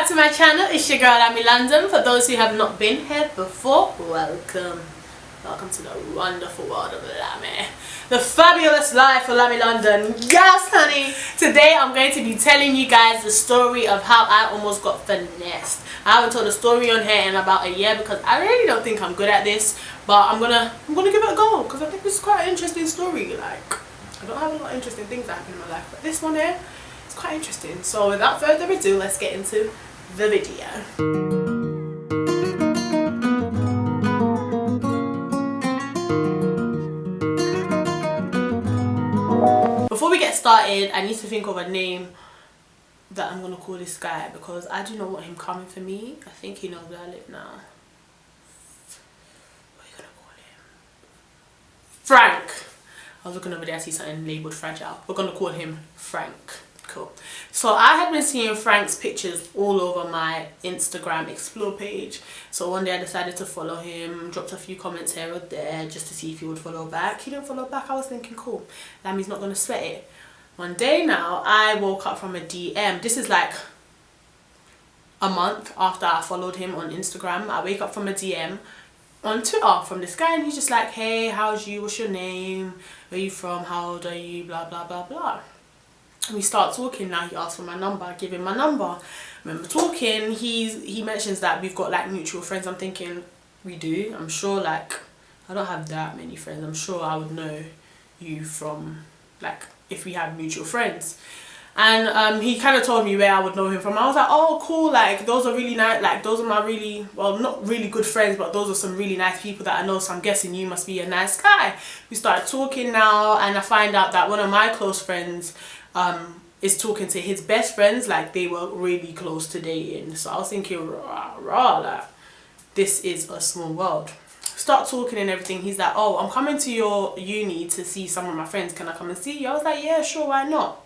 back to my channel. It's your girl LamieLDN. For those who have not been here before, welcome. Welcome to the wonderful world of Lamie. The fabulous life of LamieLDN. Yes, honey. Today I'm going to be telling you guys the story of how I almost got finessed. I haven't told a story on here in about a year because I really don't think I'm good at this, but I'm gonna give it a go because I think this is quite an interesting story. Like, I don't have a lot of interesting things that happen in my life, but this one here, it's quite interesting. So without further ado, let's get into the video. Before we get started, I need to think of a name that I'm gonna call this guy because I do not want him coming for me. I think he knows where I live now. What are you gonna call him? Frank. I was looking over there, I see something labelled fragile. We're gonna call him Frank. Cool. So I had been seeing Frank's pictures all over my Instagram explore page. So one day I decided to follow him, dropped a few comments here or there just to see if he would follow back. He didn't follow back. I was thinking, cool, Lamie's not gonna sweat it. One day now, I woke up from a DM. This is like a month after I followed him on Instagram. I wake up from a DM on Twitter from this guy, and he's just like, hey, how's you? What's your name? Where are you from? How old are you? Blah, blah, blah, blah. And we start talking. Now he asks for my number. I give him my number. I remember talking. He mentions that we've got like mutual friends. I'm thinking, we do. I'm sure, like, I don't have that many friends. I'm sure I would know you from, like, if we had mutual friends. And he kind of told me where I would know him from. I was like, oh, cool, like, those are really nice, like, those are my really, well, not really good friends, but those are some really nice people that I know, so I'm guessing you must be a nice guy. We started talking now, and I find out that one of my close friends is talking to his best friends, like, they were really close to dating. So I was thinking, rah, like, this is a small world. Start talking and everything. He's like, oh, I'm coming to your uni to see some of my friends, can I come and see you? I was like, yeah, sure, why not?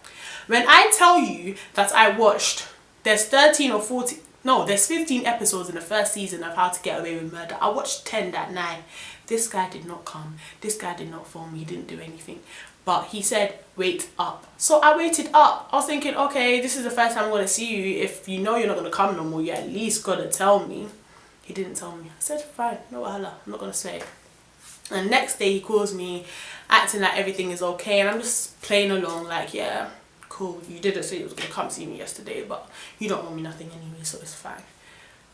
When I tell you that I watched, there's 13 or 14, no, there's 15 episodes in the first season of How to Get Away with Murder. I watched 10 that night. This guy did not come. This guy did not phone me. He didn't do anything. But he said, wait up. So I waited up. I was thinking, okay, this is the first time I'm going to see you. If you know you're not going to come no more, you at least got to tell me. He didn't tell me. I said, fine, no wahala. I'm not going to say it. And next day he calls me, acting like everything is okay. And I'm just playing along like, yeah, cool, you didn't say you was gonna come see me yesterday, but you don't owe me nothing anyway, so it's fine.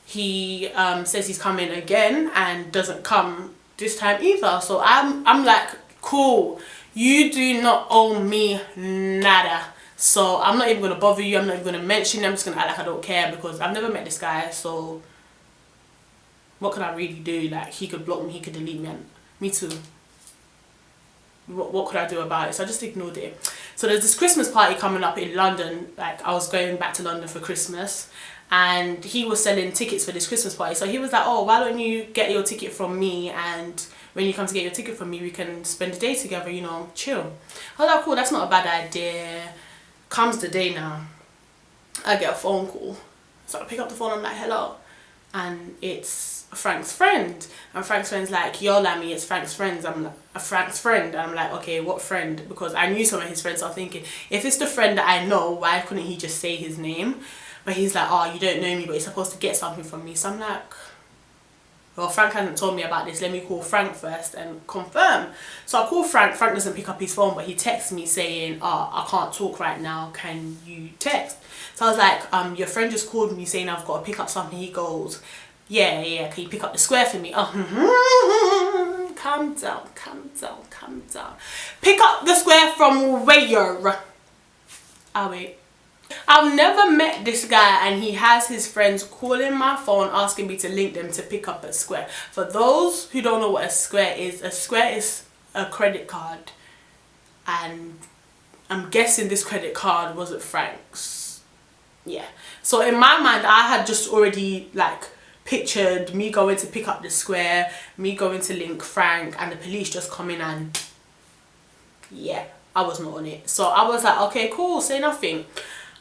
He says he's coming again and doesn't come this time either. So I'm like, cool, you do not owe me nada. So I'm not even gonna bother you, I'm not even gonna mention you, I'm just gonna act like I don't care because I've never met this guy, so what could I really do? Like, he could block me, he could delete me, and me too. What could I do about it? So I just ignored it. So there's this Christmas party coming up in London. Like, I was going back to London for Christmas, and he was selling tickets for this Christmas party. So he was like, oh, why don't you get your ticket from me, and when you come to get your ticket from me, we can spend the day together, you know, chill. I was like, cool, that's not a bad idea. Comes the day now, I get a phone call. So I pick up the phone, I'm like, hello. And it's Frank's friend, and Frank's friend's like, yo, Lamie, it's Frank's friends. I'm like, Frank's friend. And I'm like, okay, what friend? Because I knew some of his friends, so I'm thinking, if it's the friend that I know, why couldn't he just say his name? But he's like, oh, you don't know me, but you're supposed to get something from me. So I'm like, well, Frank hasn't told me about this, let me call Frank first and confirm. So I call Frank. Frank doesn't pick up his phone, but he texts me saying, oh, I can't talk right now, can you text? So I was like, your friend just called me saying I've got to pick up something. He goes, yeah, can you pick up the square for me? Calm down, calm down, calm down. Pick up the square from where? I'll wait. I've never met this guy, and he has his friends calling my phone asking me to link them to pick up a square. For those who don't know what a square is a credit card, and I'm guessing this credit card wasn't Frank's. Yeah, so in my mind I had just already like pictured me going to pick up the square, me going to link Frank, and the police just coming, and yeah, I was not on it. So I was like, okay, cool, say nothing.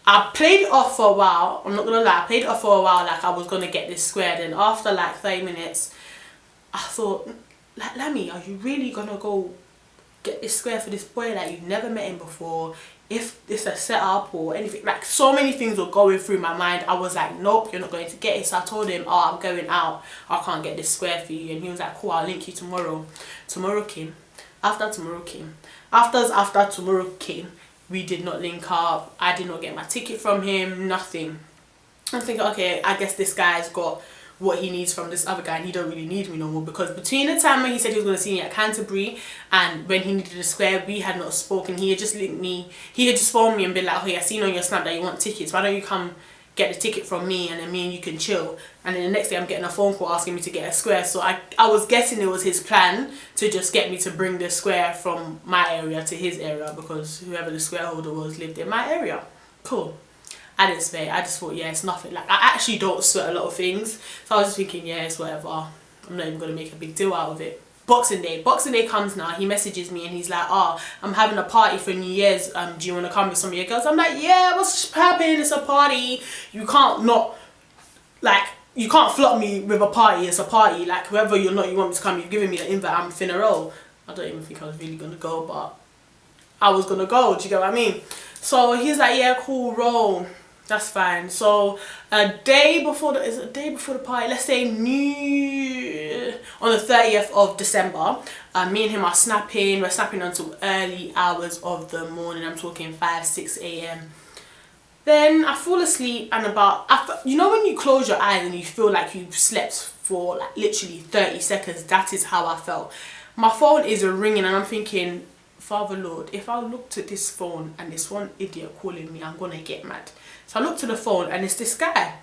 I played it off for a while. I'm not gonna lie, I played it off for a while like I was gonna get this square. Then after like 30 minutes I thought, like, Lamie, are you really gonna go get this square for this boy? Like, you've never met him before, if it's a setup or anything. Like, so many things were going through my mind. I was like, nope, you're not going to get it. So I told him, oh, I'm going out, I can't get this square for you. And he was like, cool, I'll link you tomorrow. Tomorrow came. After tomorrow came. After tomorrow came, we did not link up. I did not get my ticket from him, nothing. I'm thinking, okay, I guess this guy's got what he needs from this other guy and he don't really need me no more, because between the time when he said he was going to see me at Canterbury and when he needed a square, we had not spoken. He had just linked me, he had just phoned me and been like, oh yeah, I seen on your snap that you want tickets, why don't you come get the ticket from me and then me and you can chill. And then the next day I'm getting a phone call asking me to get a square. So I was guessing it was his plan to just get me to bring the square from my area to his area, because whoever the square holder was lived in my area. Cool. I didn't sweat. I just thought, yeah, it's nothing. Like, I actually don't sweat a lot of things. So I was just thinking, yeah, it's whatever. I'm not even going to make a big deal out of it. Boxing Day. Boxing Day comes now. He messages me and he's like, oh, I'm having a party for New Year's. Do you want to come with some of your girls? I'm like, yeah, what's happening? It's a party. You can't not, like, you can't flop me with a party. It's a party. Like, whoever you want me to come, you've given me the invite. I'm finna roll. I don't even think I was really going to go, but I was going to go. Do you get what I mean? So he's like, yeah, cool, roll. That's fine. So a day before the party, let's say on the 30th of December, me and him are snapping. We're snapping until early hours of the morning. I'm talking 5-6 a.m. Then I fall asleep, and after, you know when you close your eyes and you feel like you've slept for like literally 30 seconds, that is how I felt. My phone is ringing and I'm thinking, Father Lord, if I looked at this phone and this one idiot calling me, I'm gonna get mad. So I looked at the phone and it's this guy.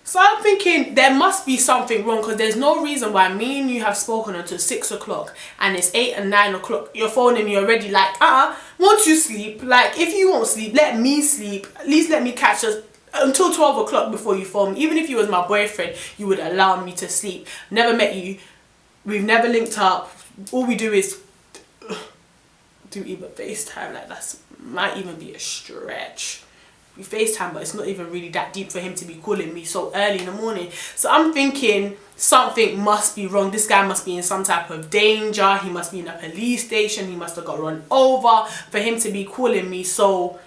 So I'm thinking there must be something wrong, because there's no reason why me and you have spoken until 6 o'clock and it's 8 and 9 o'clock. You're phoning me already like, won't you sleep? Like, if you won't sleep, let me sleep. At least let me catch us until 12 o'clock before you phone me. Even if you was my boyfriend, you would allow me to sleep. Never met you. We've never linked up. All we do is do even FaceTime. Like, that's might even be a stretch. We FaceTime, but it's not even really that deep for him to be calling me so early in the morning. So I'm thinking something must be wrong. This guy must be in some type of danger. He must be in a police station. He must have got run over for him to be calling me so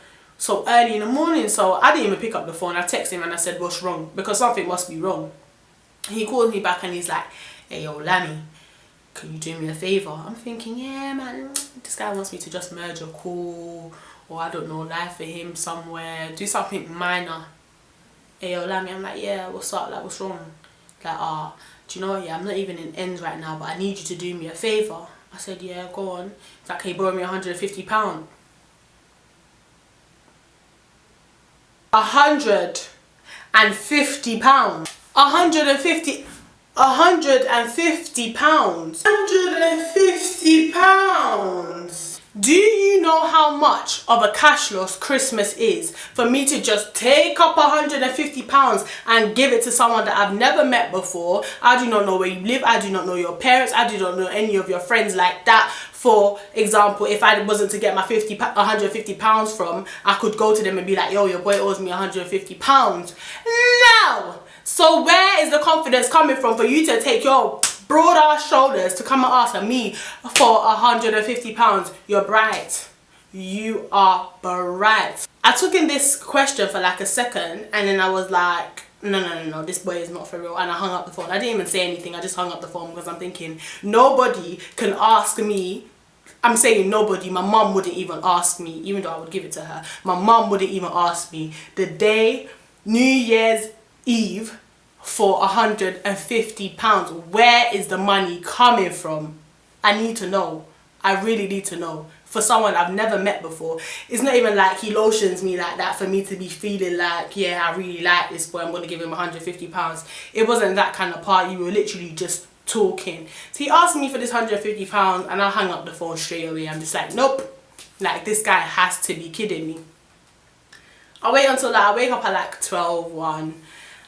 early in the morning. So I didn't even pick up the phone. I texted him and I said, what's wrong? Because something must be wrong. He called me back and he's like, hey, yo, Lamie, can you do me a favor? I'm thinking, yeah, man, this guy wants me to just merge a call, or I don't know, lie for him somewhere, do something minor. Hey, yo, Lamie, I'm like, yeah, what's up? Like, what's wrong? Like, do you know, yeah, I'm not even in ends right now, but I need you to do me a favor. I said, yeah, go on. He's like, can you borrow me £150? £150. £150. £150. Do you know how much of a cash loss Christmas is for me to just take up £150 and give it to someone that I've never met before? I do not know where you live. I do not know your parents. I do not know any of your friends like that. For example, if I wasn't to get my £150 from, I could go to them and be like, yo, your boy owes me £150. No! So where is the confidence coming from for you to take your broad ass shoulders to come and ask me for £150? You're bright. You are bright. I took in this question for like a second and then I was like, no, this boy is not for real. And I hung up the phone. I didn't even say anything. I just hung up the phone because I'm thinking nobody can ask me. I'm saying nobody. My mum wouldn't even ask me, even though I would give it to her. My mum wouldn't even ask me the day, New Year's Eve, for £150. Where is the money coming from? I need to know. I really need to know. For someone I've never met before. It's not even like he lotions me like that for me to be feeling like, yeah, I really like this boy, I'm going to give him £150. It wasn't that kind of party. We were literally just talking. So he asked me for this £150 and I hung up the phone straight away. I'm just like, nope. Like, this guy has to be kidding me. I wait until like, I wake up at like 12, 1.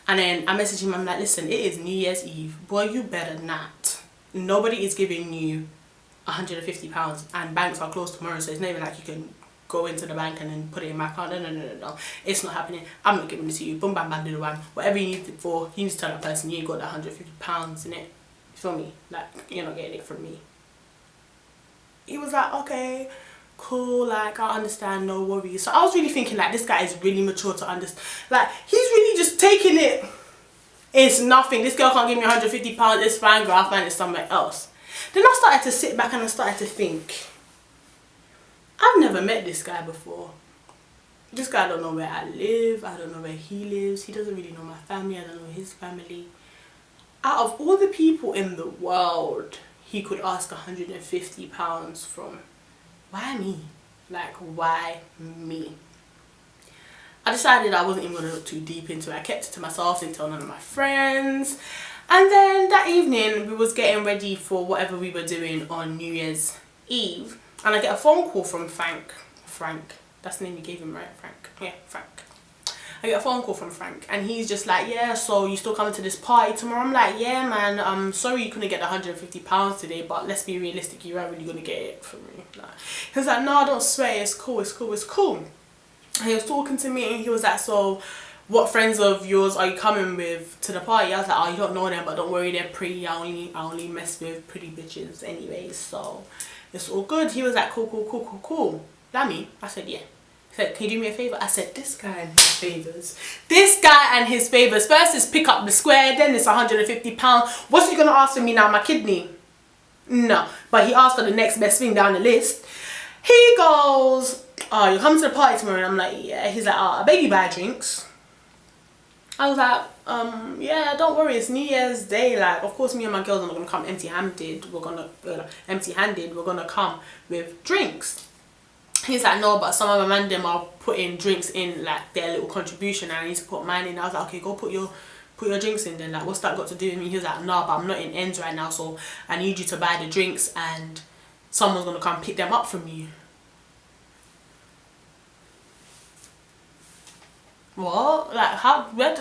And then I message him, I'm like, listen, it is New Year's Eve. Boy, you better not. Nobody is giving you £150 and banks are closed tomorrow, so it's not even like you can go into the bank and then put it in my account. No. It's not happening. I'm not giving it to you. Boom, bam, bam, do the wham. Whatever you need it for, you need to tell that person you ain't got that £150 in it. You feel me? Like, you're not getting it from me. He was like, okay, cool, like, I understand, no worries. So I was really thinking, like, this guy is really mature to understand. Like, he's really just taking it. It's nothing. This girl can't give me £150. It's fine, girl. I'll find it somewhere else. Then I started to sit back and I started to think, I've never met this guy before. This guy don't know where I live. I don't know where he lives. He doesn't really know my family. I don't know his family. Out of all the people in the world, he could ask £150 from. Why me? Like, why me? I decided I wasn't even going to look too deep into it. I kept it to myself, didn't tell none of my friends. And then that evening, we was getting ready for whatever we were doing on New Year's Eve. And I get a phone call from Frank. Frank. That's the name you gave him, right? Frank. Yeah, Frank. I get a phone call from Frank. And he's just like, yeah, so you still coming to this party tomorrow? I'm like, yeah, man. I'm sorry you couldn't get the £150 today. But let's be realistic. You aren't really going to get it from me. Like, he was like, no, don't sweat. It's cool. It's cool. It's cool. And he was talking to me and he was like, so what friends of yours are you coming with to the party? I was like, oh, you don't know them, but don't worry, they're pretty. I only mess with pretty bitches anyways, so it's all good. He was like, cool. Lamie? I said, yeah. He said, can you do me a favour? I said, this guy and his favours. This guy and his favours. First is pick up the square, then it's £150. What's he gonna ask for me now? My kidney? No. But he asked for the next best thing down the list. He goes, oh, you're coming to the party tomorrow? And I'm like, yeah. He's like, oh, I beg you buy drinks. I was like, yeah, don't worry, it's New Year's Day. Like, of course, me and my girls are not gonna come empty-handed. We're gonna come with drinks. He's like, no, but some of my man them are putting drinks in, like, their little contribution, and I need to put mine in. I was like, okay, go put your drinks in then. Like, what's that got to do with me? He was like, no, but I'm not in ends right now, so I need you to buy the drinks, and someone's gonna come pick them up from you. What? Like, how? Where?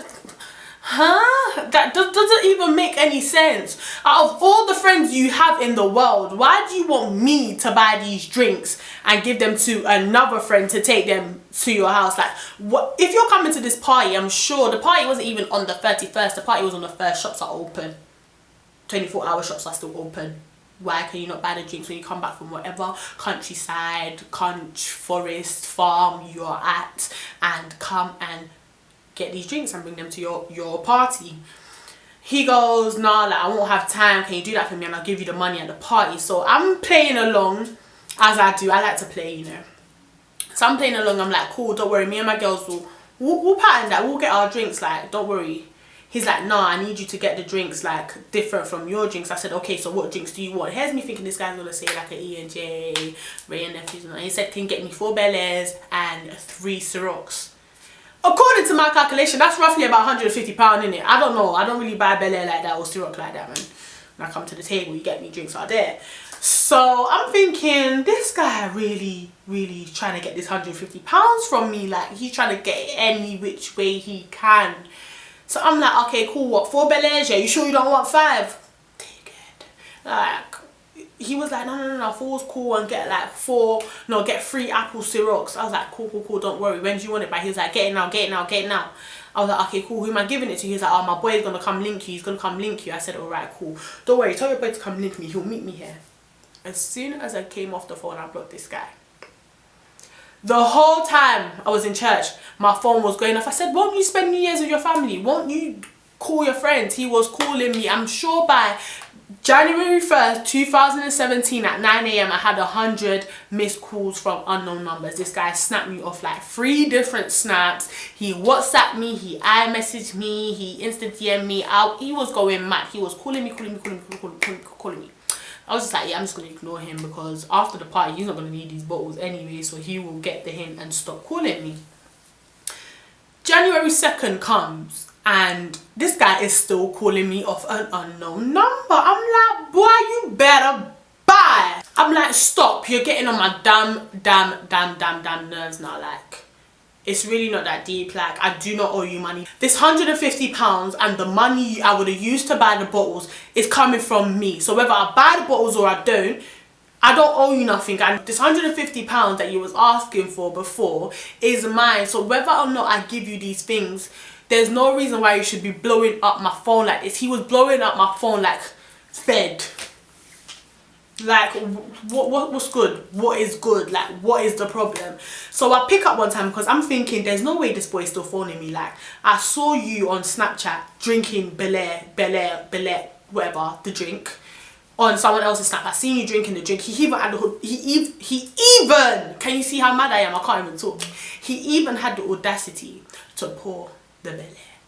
Huh? That doesn't even make any sense. Out of all the friends you have in the world, why do you want me to buy these drinks and give them to another friend to take them to your house? Like, what if you're coming to this party? I'm sure the party wasn't even on the 31st. The party was on the 1st. Shops are open. 24-hour shops are still open. Why can you not buy the drinks when you come back from whatever countryside, forest, farm you're at, and come and get these drinks and bring them to your party? He goes, nah, like, I won't have time. Can you do that for me? And I'll give you the money at the party. So I'm playing along, as I do. I like to play, you know. So I'm playing along. I'm like, cool, don't worry. Me and my girls we'll pattern that. We'll get our drinks. Like, don't worry. He's like, no, I need you to get the drinks, like, different from your drinks. I said, okay, so what drinks do you want? Here's me thinking this guy's going to say, like, an E&J, Ray and Nephews. And he said, can you get me 4 Bel Airs and 3 Cirocs? According to my calculation, that's roughly about £150, innit? I don't know. I don't really buy Bel Air like that or Ciroc like that, man. When I come to the table, you get me drinks out there. So I'm thinking, this guy really trying to get this £150 from me. Like, he's trying to get it any which way he can. So I'm like, okay, cool, what, 4 Bel Airs? Yeah, you sure you don't want 5? Take it. Like, he was like, no, 4's cool, and get like 3 apple Cirocs. I was like, cool, don't worry. When do you want it by? He was like, get it now. I was like, okay, cool, who am I giving it to? He was like, oh, my boy's gonna come link you. He's gonna come link you. I said, alright, cool. Don't worry, tell your boy to come link me. He'll meet me here. As soon as I came off the phone, I blocked this guy. The whole time I was in church, my phone was going off. I said, won't you spend New Year's with your family? Won't you call your friends? He was calling me. I'm sure by January 1st, 2017 at 9 AM, I had 100 missed calls from unknown numbers. This guy snapped me off like 3 different snaps. He WhatsApped me, he iMessaged me, he instant DM'd me out. He was going mad. He was calling me. I was just like, yeah, I'm just going to ignore him, because after the party, he's not going to need these bottles anyway, so he will get the hint and stop calling me. January 2nd comes, and this guy is still calling me off an unknown number. I'm like, boy, you better buy. I'm like, stop, you're getting on my damn nerves now. Like, it's really not that deep. Like, I do not owe you money. This £150 and the money I would have used to buy the bottles is coming from me. So whether I buy the bottles or I don't owe you nothing. And this £150 that you was asking for before is mine. So whether or not I give you these things, there's no reason why you should be blowing up my phone like this. He was blowing up my phone like fed. Like, what's good? What is good? Like, what is the problem? So I pick up one time because I'm thinking, there's no way this boy is still phoning me. Like, I saw you on Snapchat drinking Bel Air, whatever, the drink, on someone else's Snap. I seen you drinking the drink. He even had the he even, can you see how mad I am? I can't even talk. He even had the audacity to pour the Bel Air.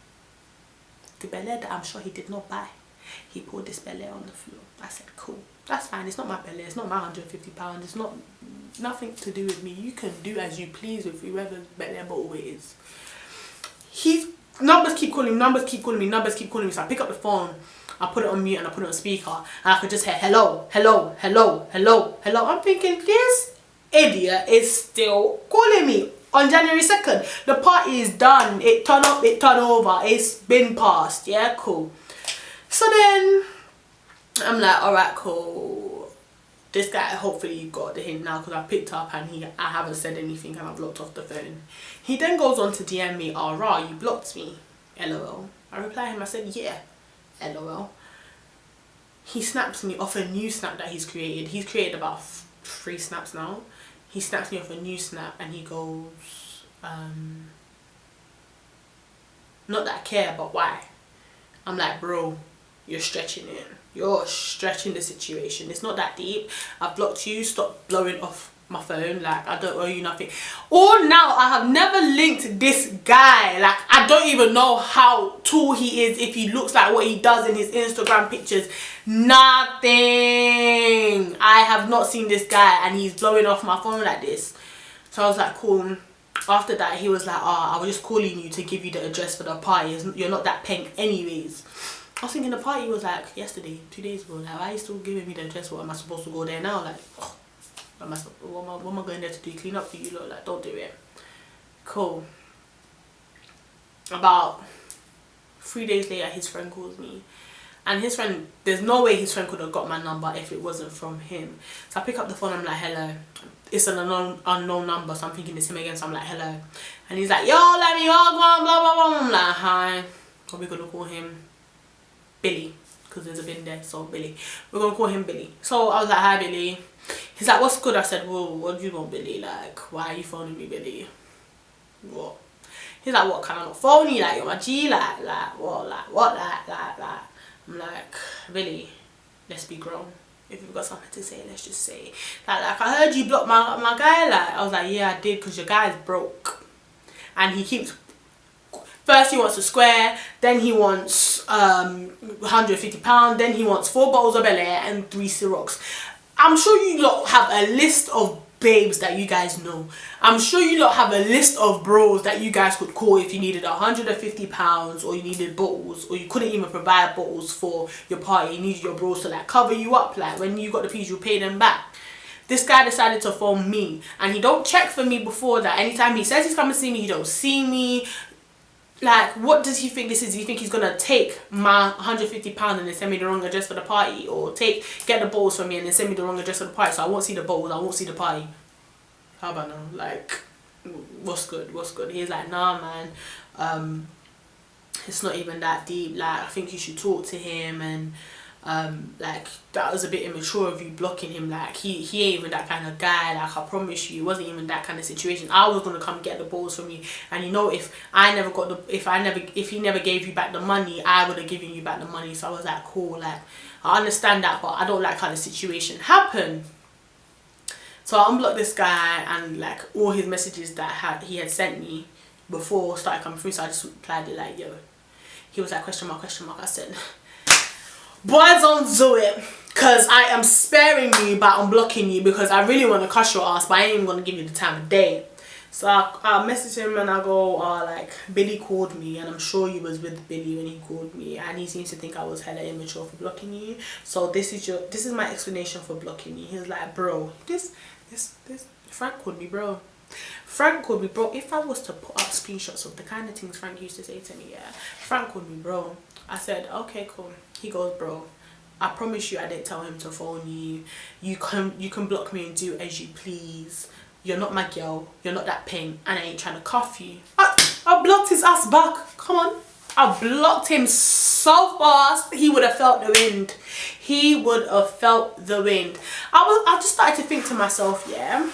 The Bel Air that I'm sure he did not buy. He poured this Bel Air on the floor. I said, cool. That's fine. It's not my Bel Air. It's not my £150. It's not nothing to do with me. You can do as you please with whoever's Bel Air bottle it is. He's numbers keep calling me. Numbers keep calling me. Numbers keep calling me. So I pick up the phone. I put it on mute and I put it on speaker. And I could just hear hello, hello, hello, hello, hello. I'm thinking this idiot is still calling me. On January 2nd, the party is done. It turned up, it turned over. It's been passed. Yeah, cool. So then I'm like, alright, cool. This guy, hopefully you got the hint now, because I picked up and I haven't said anything and I've locked off the phone. He then goes on to DM me, oh rah, you blocked me, LOL. I reply him, I said, yeah, LOL. He snaps me off a new snap that he's created. He's created about 3 snaps now. He snaps me off a new snap and he goes, not that I care, but why? I'm like, bro, you're stretching it. You're stretching the situation. It's not that deep. I've blocked you. Stop blowing off my phone. Like, I don't owe you nothing. Or now, I have never linked this guy. Like, I don't even know how tall he is, if he looks like what he does in his Instagram pictures. Nothing. I have not seen this guy and he's blowing off my phone like this. So I was like, cool. After that, he was like, I was just calling you to give you the address for the party. You're not that pink anyways. I was thinking the party was like yesterday, 2 days ago. Like, why are you still giving me the address? What am I supposed to go there now? Like, oh, what am I going there to do? Clean up for you? Look, like, don't do it. Cool. About 3 days later, his friend calls me. And his friend, there's no way his friend could have got my number if it wasn't from him. So I pick up the phone, I'm like, hello. It's an unknown number, so I'm thinking it's him again, so I'm like, hello. And he's like, yo, let me hug one, blah, blah, blah. I'm like, hi. What are we gonna call him? Billy. Because there's a bin there, so Billy. We're gonna call him Billy. So I was like, hi, Billy. He's like, what's good? I said, well, what do you want, Billy? Like, why are you phoning me, Billy? What? He's like, what, can I not phone you? Like, you're my G, like, what, like. I'm like, Billy, let's be grown. If you've got something to say, let's just say. Like I heard you block my guy. Like, I was like, yeah, I did, because your guy's broke. And he keeps, first he wants a square, then he wants £150, then he wants 4 bottles of Bel Air and 3 Cirocs. I'm sure you lot have a list of babes that you guys know. I'm sure you lot have a list of bros that you guys could call if you needed £150 or you needed bottles, or you couldn't even provide bottles for your party. You needed your bros to like cover you up. Like, when you got the peas, you pay them back. This guy decided to phone me, and he don't check for me before that. Anytime he says he's coming to see me, he don't see me. Like, what does he think this is? Do you think he's gonna take my £150 and then send me the wrong address for the party, or get the balls from me and then send me the wrong address for the party, so I won't see the balls, I won't see the party? How about now? Like, what's good? What's good? He's like, nah, man. It's not even that deep. Like, I think you should talk to him, and like, that was a bit immature of you blocking him. Like, he ain't even that kind of guy. Like, I promise you, it wasn't even that kind of situation. I was gonna come get the balls from you, and you know, if he never gave you back the money, I would have given you back the money. So I was like, cool, like, I understand that, but I don't like how the situation happened. So I unblocked this guy, and like all his messages that he had sent me before started coming through, so I just replied it like, yo. He was like, question mark, question mark. I said, boy, don't do it, because I am sparing you by unblocking you, because I really want to cuss your ass, but I ain't even going to give you the time of day. So I messaged him and I go, like, Billy called me, and I'm sure you was with Billy when he called me, and he seems to think I was hella immature for blocking you. So this is my explanation for blocking you. He was like, bro, this Frank called me, bro. Frank called me, bro. If I was to put up screenshots of the kind of things Frank used to say to me, yeah, Frank called me, bro. I said, okay, cool. He goes, bro, I promise you I didn't tell him to phone you. You can block me and do as you please. You're not my girl. You're not that pink, and I ain't trying to cuff you. I blocked his ass back. Come on. I blocked him so fast, he would have felt the wind. He would have felt the wind. I just started to think to myself, yeah,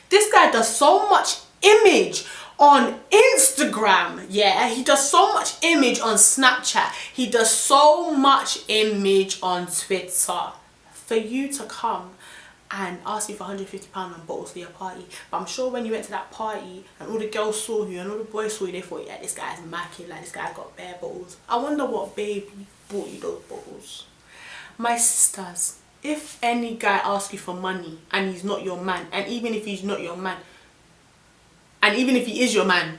this guy does so much image on Instagram, yeah, he does so much image on Snapchat, he does so much image on Twitter. For you to come and ask you for £150 on bottles for your party, but I'm sure when you went to that party and all the girls saw you and all the boys saw you, they thought, yeah, this guy's macking, like this guy got bare bottles. I wonder what baby bought you those bottles. My sisters, if any guy asks you for money and he's not your man, and even if he's not your man, and even if he is your man,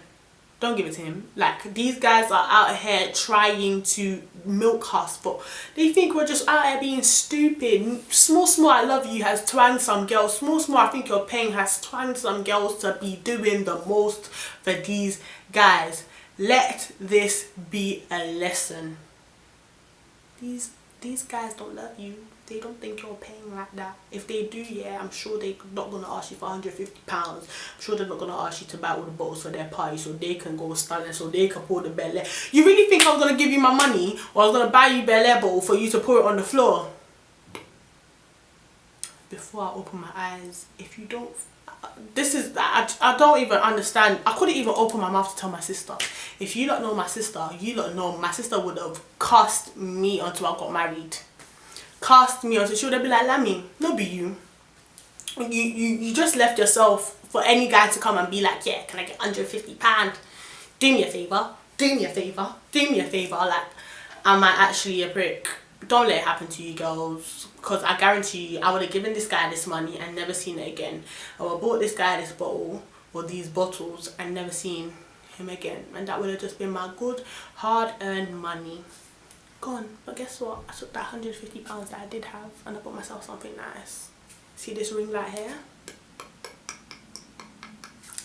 don't give it to him. Like, these guys are out here trying to milk us, but they think we're just out here being stupid. Small I love you has twanged some girls. Small I think you're paying has twanged some girls to be doing the most for these guys. Let this be a lesson. These guys don't love you. They don't think you're paying like that. If they do, yeah, I'm sure they're not going to ask you for £150. I'm sure they're not going to ask you to buy all the bottles for their party so they can go stunning, so they can pour the Bel Air. You really think I was going to give you my money, or I was going to buy you Bel Air bottle for you to pour it on the floor? Before I open my eyes, if you don't... This is... I don't even understand. I couldn't even open my mouth to tell my sister. If you don't know my sister, you don't know. My sister would have cussed me until I got married. Cast me until she would have been like, Lamie, no be you. You just left yourself for any guy to come and be like, yeah, can I get £150? Do me a favour. Do me a favour. Do me a favour. Like, am I actually a prick? Don't let it happen to you girls, because I guarantee you I would have given this guy this money and never seen it again. I would have bought this guy this bottle or these bottles and never seen him again, and that would have just been my good hard-earned money gone. But guess what, I took that £150 that I did have and I bought myself something nice. See this ring light here?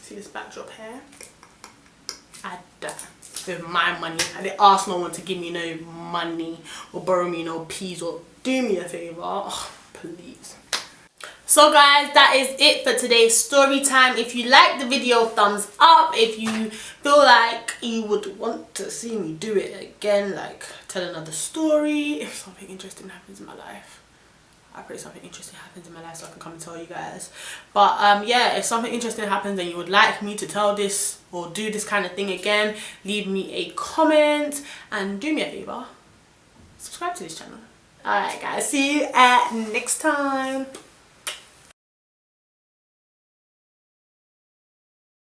See this backdrop here? I had that with my money. I didn't ask no one to give me no money or borrow me no peas or do me a favour. Oh, please. So guys, that is it for today's story time. If you like the video, thumbs up. If you feel like you would want to see me do it again, like tell another story, if something interesting happens in my life, I pray something interesting happens in my life so I can come and tell you guys. But yeah, if something interesting happens and you would like me to tell this or do this kind of thing again, leave me a comment and do me a favour, subscribe to this channel. Alright guys, see you at next time.